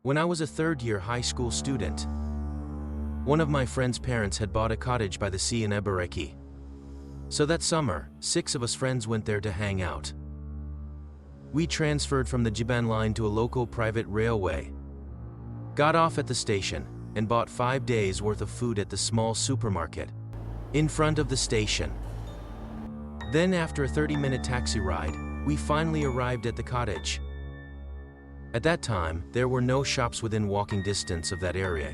When I was a third-year high school student, one of my friend's parents had bought a cottage by the sea in Ebereki. So that summer, 6 of us friends went there to hang out. We transferred from the Japan line to a local private railway, got off at the station, and bought 5 days' worth of food at the small supermarket in front of the station. Then after a 30-minute taxi ride, we finally arrived at the cottage. At that time, there were no shops within walking distance of that area.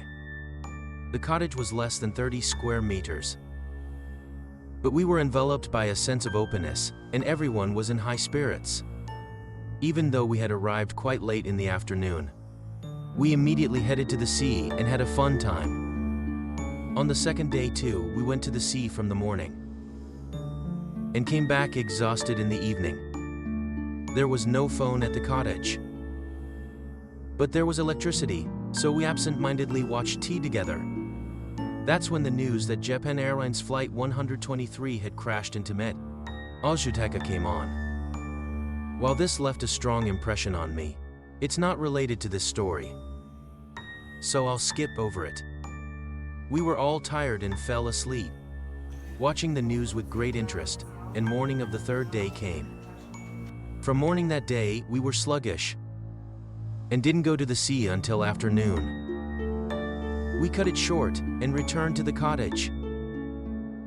The cottage was less than 30 square meters. But we were enveloped by a sense of openness, and everyone was in high spirits. Even though we had arrived quite late in the afternoon, we immediately headed to the sea and had a fun time. On the second day too, we went to the sea from the morning and came back exhausted in the evening. There was no phone at the cottage, but there was electricity, so we absent-mindedly watched tea together. That's when the news that Japan Airlines Flight 123 had crashed into Met Ojutaka came on. While this left a strong impression on me, it's not related to this story, so I'll skip over it. We were all tired and fell asleep, watching the news with great interest, and morning of the third day came. From morning that day, we were sluggish and didn't go to the sea until afternoon. We cut it short and returned to the cottage.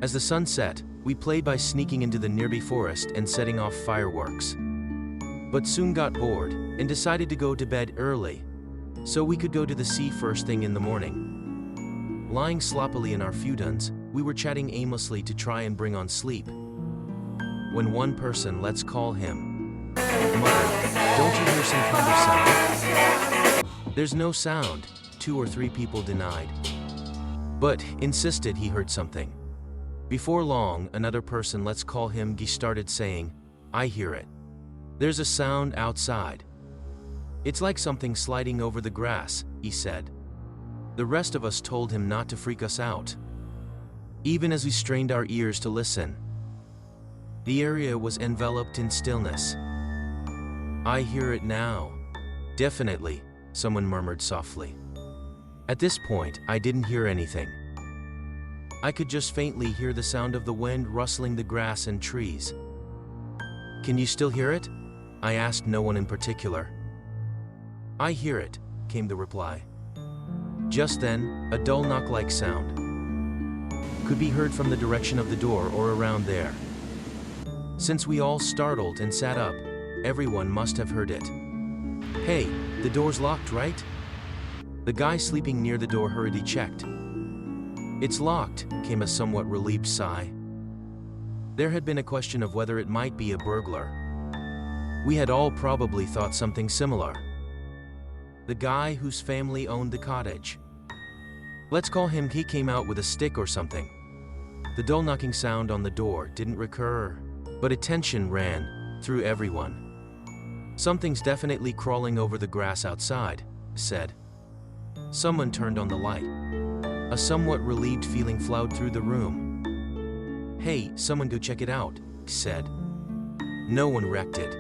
As the sun set, we played by sneaking into the nearby forest and setting off fireworks, but soon got bored and decided to go to bed early so we could go to the sea first thing in the morning. Lying sloppily in our futons, we were chatting aimlessly to try and bring on sleep, when one person, let's call him, muttered, "Don't you hear some kind of sound?" "There's no sound," 2 or 3 people denied, but insisted he heard something. Before long, another person, let's call him Guy, started saying, "I hear it. There's a sound outside. It's like something sliding over the grass," he said. The rest of us told him not to freak us out, even as we strained our ears to listen. The area was enveloped in stillness. "I hear it now." "Definitely," someone murmured softly. At this point, I didn't hear anything. I could just faintly hear the sound of the wind rustling the grass and trees. "Can you still hear it?" I asked no one in particular. "I hear it," came the reply. Just then, a dull knock-like sound could be heard from the direction of the door or around there. Since we all startled and sat up, everyone must have heard it. "Hey, the door's locked, right?" The guy sleeping near the door hurriedly checked. "It's locked," came a somewhat relieved sigh. There had been a question of whether it might be a burglar. We had all probably thought something similar. The guy whose family owned the cottage, let's call him, he came out with a stick or something. The dull knocking sound on the door didn't recur, but a tension ran through everyone. "Something's definitely crawling over the grass outside," said. Someone turned on the light. A somewhat relieved feeling flowed through the room. "Hey, someone go check it out," said. No one reacted.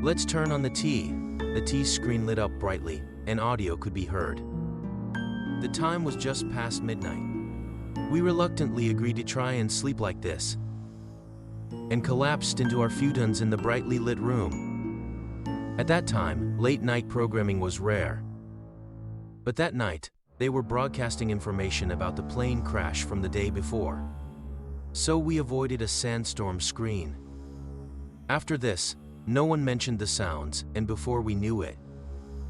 "Let's turn on the TV." The TV screen lit up brightly, and audio could be heard. The time was just past midnight. We reluctantly agreed to try and sleep like this, and collapsed into our futons in the brightly lit room. At that time, late-night programming was rare. But that night, they were broadcasting information about the plane crash from the day before. So we avoided a sandstorm screen. After this, no one mentioned the sounds, and before we knew it,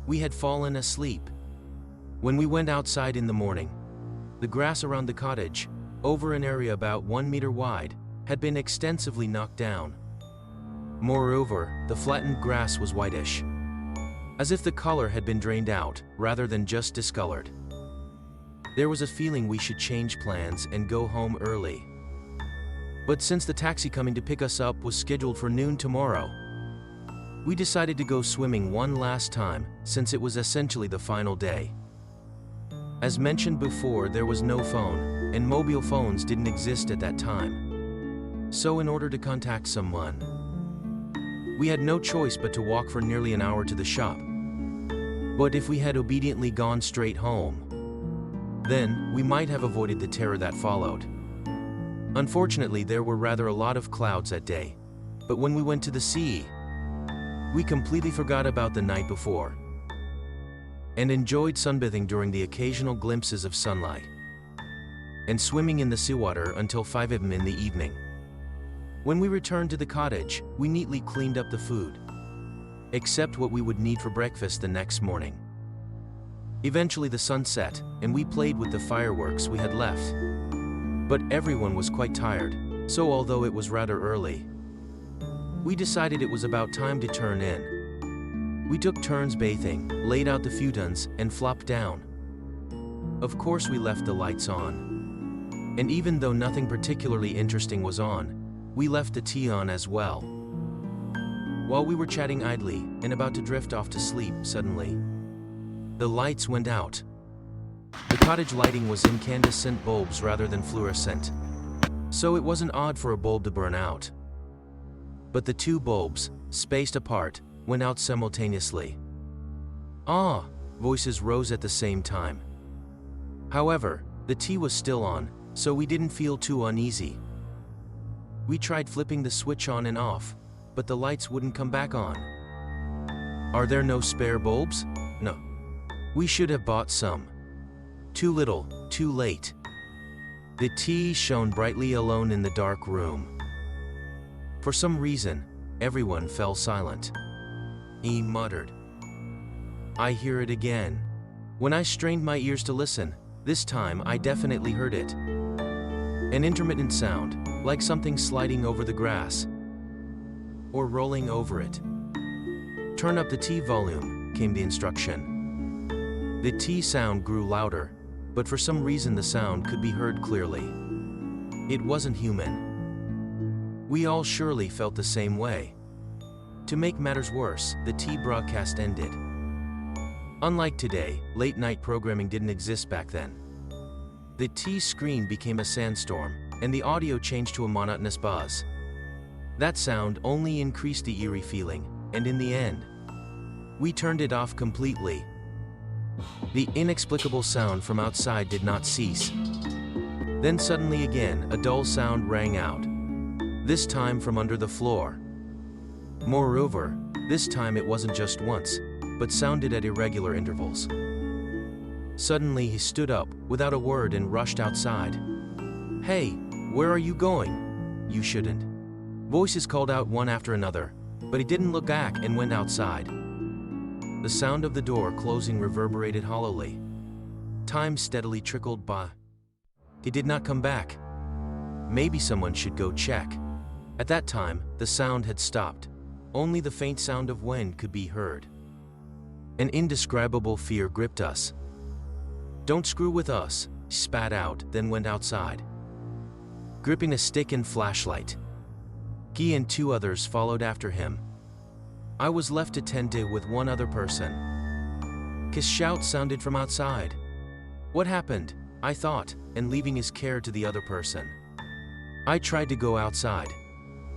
we had fallen asleep. When we went outside in the morning, the grass around the cottage, over an area about 1 meter wide, had been extensively knocked down. Moreover, the flattened grass was whitish, as if the color had been drained out, rather than just discolored. There was a feeling we should change plans and go home early. But since the taxi coming to pick us up was scheduled for noon tomorrow, we decided to go swimming one last time, since it was essentially the final day. As mentioned before, there was no phone, and mobile phones didn't exist at that time. So in order to contact someone, we had no choice but to walk for nearly an hour to the shop. But if we had obediently gone straight home, then we might have avoided the terror that followed. Unfortunately, there were rather a lot of clouds that day, but when we went to the sea, we completely forgot about the night before and enjoyed sunbathing during the occasional glimpses of sunlight and swimming in the seawater until 5 a.m. in the evening. When we returned to the cottage, we neatly cleaned up the food, except what we would need for breakfast the next morning. Eventually the sun set, and we played with the fireworks we had left. But everyone was quite tired, so although it was rather early, we decided it was about time to turn in. We took turns bathing, laid out the futons, and flopped down. Of course we left the lights on. And even though nothing particularly interesting was on, we left the tea on as well. While we were chatting idly and about to drift off to sleep, suddenly, the lights went out. The cottage lighting was incandescent bulbs rather than fluorescent, so it wasn't odd for a bulb to burn out. But the two bulbs, spaced apart, went out simultaneously. "Ah!" voices rose at the same time. However, the tea was still on, so we didn't feel too uneasy. We tried flipping the switch on and off, but the lights wouldn't come back on. Are there no spare bulbs? No. We should have bought some. Too little, too late. The tea shone brightly alone in the dark room. For some reason, everyone fell silent. He muttered. "I hear it again." When I strained my ears to listen, this time I definitely heard it. An intermittent sound, like something sliding over the grass or rolling over it. "Turn up the tea volume," came the instruction. The tea sound grew louder, but for some reason the sound could be heard clearly. It wasn't human. We all surely felt the same way. To make matters worse, the tea broadcast ended. Unlike today, late-night programming didn't exist back then. The tea screen became a sandstorm, and the audio changed to a monotonous buzz. That sound only increased the eerie feeling, and in the end, we turned it off completely. The inexplicable sound from outside did not cease. Then suddenly again, a dull sound rang out, this time from under the floor. Moreover, this time it wasn't just once, but sounded at irregular intervals. Suddenly he stood up, without a word, and rushed outside. "Hey, where are you going?" "You shouldn't." Voices called out one after another, but he didn't look back and went outside. The sound of the door closing reverberated hollowly. Time steadily trickled by. He did not come back. Maybe someone should go check. At that time, the sound had stopped. Only the faint sound of wind could be heard. An indescribable fear gripped us. "Don't screw with us," he spat out, then went outside, gripping a stick and flashlight. He and 2 others followed after him. I was left to tend to with one other person. His shout sounded from outside. "What happened?" I thought, and leaving his care to the other person, I tried to go outside.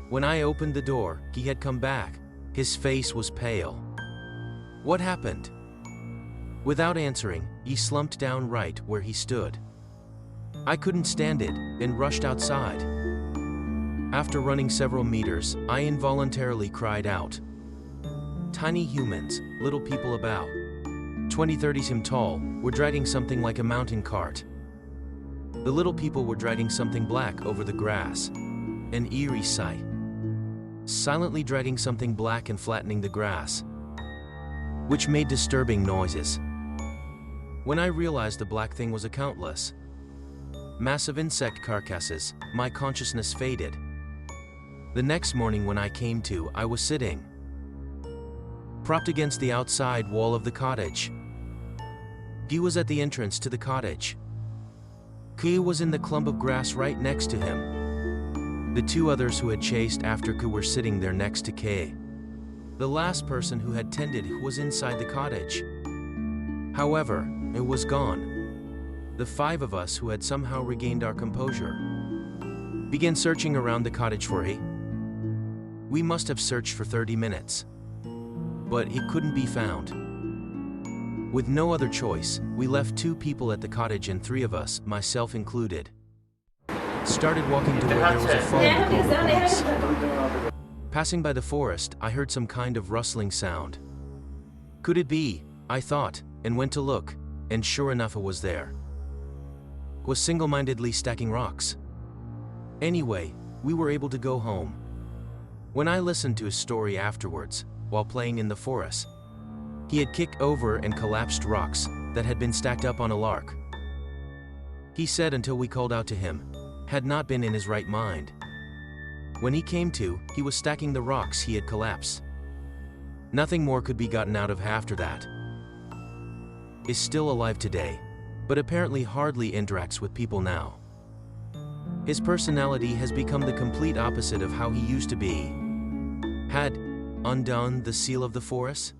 When I opened the door, he had come back. His face was pale. "What happened?" Without answering, he slumped down right where he stood. I couldn't stand it, and rushed outside. After running several meters, I involuntarily cried out. Tiny humans, little people about 20-30 cm tall, were dragging something like a mountain cart. The little people were dragging something black over the grass. An eerie sight. Silently dragging something black and flattening the grass, which made disturbing noises. When I realized the black thing was a countless, massive insect carcasses, my consciousness faded. The next morning when I came to, I was sitting, propped against the outside wall of the cottage. He was at the entrance to the cottage. Ku was in the clump of grass right next to him. The 2 others who had chased after Ku were sitting there next to K. The last person who had tended was inside the cottage. However, it was gone. The 5 of us who had somehow regained our composure began searching around the cottage for he. We must have searched for 30 minutes. But he couldn't be found. With no other choice, we left 2 people at the cottage and 3 of us, myself included, started walking to where there was a phone to call the police. Passing by the forest, I heard some kind of rustling sound. Could it be? I thought, and went to look, and sure enough it was there. Was single-mindedly stacking rocks. Anyway, we were able to go home. When I listened to his story afterwards, while playing in the forest, he had kicked over and collapsed rocks that had been stacked up on a lark. He said until we called out to him, had not been in his right mind. When he came to, he was stacking the rocks he had collapsed. Nothing more could be gotten out of after that. Is still alive today, but apparently hardly interacts with people now. His personality has become the complete opposite of how he used to be. Had undone the seal of the forest?